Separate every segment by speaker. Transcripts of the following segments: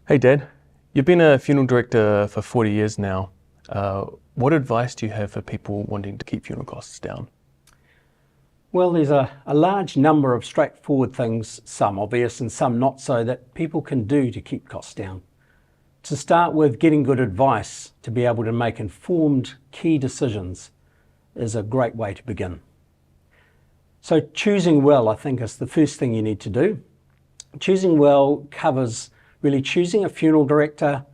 Speaker 1: Hey Dad, you've been a funeral director for 40 years now. What advice do you have for people wanting to keep funeral costs down?
Speaker 2: Well, there's a large number of straightforward things, some obvious and some not so, that people can do to keep costs down. To start with, getting good advice to be able to make informed key decisions is a great way to begin. So choosing well, I think, is the first thing you need to do. Choosing well covers really choosing a funeral director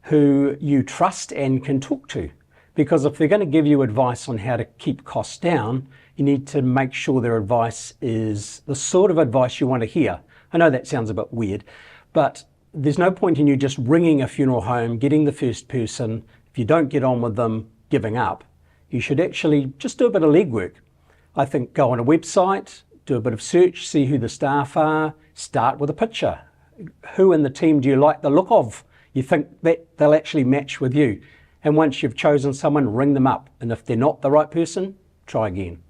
Speaker 2: who you trust and can talk to. Because if they're going to give you advice on how to keep costs down, you need to make sure their advice is the sort of advice you want to hear. I know that sounds a bit weird, but there's no point in you just ringing a funeral home, getting the first person. If you don't get on with them, giving up. You should actually just do a bit of legwork. I think go on a website, do a bit of search, see who the staff are, start with a picture. Who in the team do you like the look of? You think that they'll actually match with you. And once you've chosen someone, ring them up. And if they're not the right person, try again.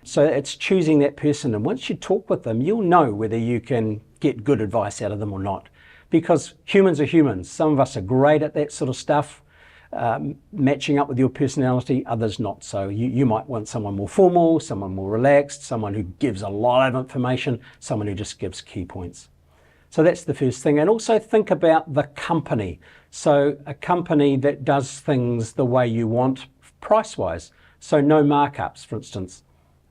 Speaker 2: So it's choosing that person. And once you talk with them, you'll know whether you can get good advice out of them or not. Because humans are humans. Some of us are great at that sort of stuff, matching up with your personality, others not so. You might want someone more formal, someone more relaxed, someone who gives a lot of information, someone who just gives key points. So that's the first thing. And also think about the company. So a company that does things the way you want price-wise. So no markups, for instance.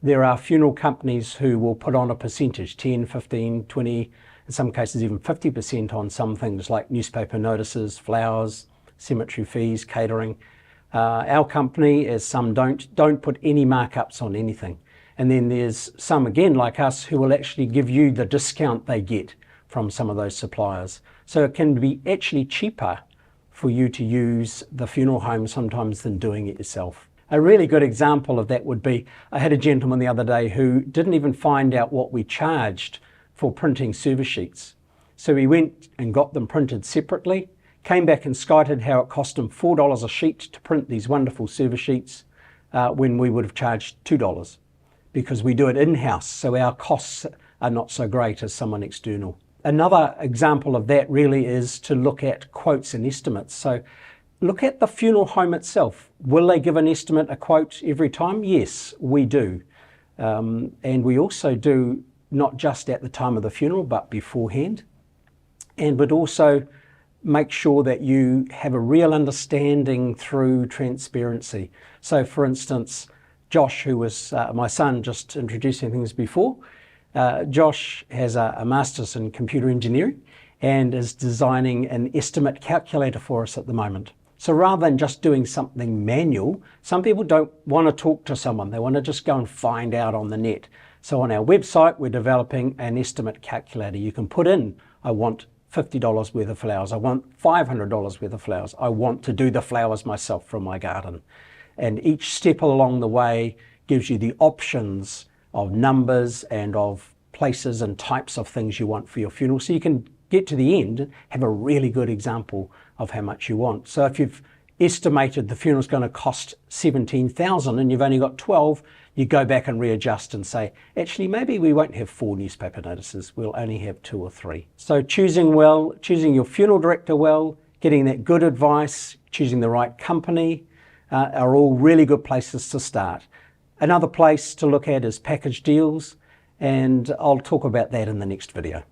Speaker 2: There are funeral companies who will put on a percentage, 10, 15, 20, in some cases even 50% on some things like newspaper notices, flowers, cemetery fees, catering. Our company, as some don't put any markups on anything. And then there's some, again, like us, who will actually give you the discount they get from some of those suppliers. So it can be actually cheaper for you to use the funeral home sometimes than doing it yourself. A really good example of that would be, I had a gentleman the other day who didn't even find out what we charged for printing service sheets. So he went and got them printed separately, came back and cited how it cost him $4 a sheet to print these wonderful service sheets when we would have charged $2 because we do it in-house, so our costs are not so great as someone external. Another example of that really is to look at quotes and estimates. So look at the funeral home itself. Will they give an estimate, a quote every time? Yes, we do. And we also do not just at the time of the funeral, but beforehand. And would also make sure that you have a real understanding through transparency. So for instance, Josh, who was my son, just introducing things before, Josh has a master's in computer engineering and is designing an estimate calculator for us at the moment. So rather than just doing something manual, some people don't want to talk to someone. They want to just go and find out on the net. So on our website, we're developing an estimate calculator. You can put in, I want $50 worth of flowers. I want $500 worth of flowers. I want to do the flowers myself from my garden. And each step along the way gives you the options of numbers and of places and types of things you want for your funeral. So you can get to the end and have a really good example of how much you want. So if you've estimated the funeral's going to cost $17,000 and you've only got 12, you go back and readjust and say, actually, maybe we won't have 4 newspaper notices. We'll only have 2 or 3. So choosing well, choosing your funeral director well, getting that good advice, choosing the right company are all really good places to start. Another place to look at is package deals, and I'll talk about that in the next video.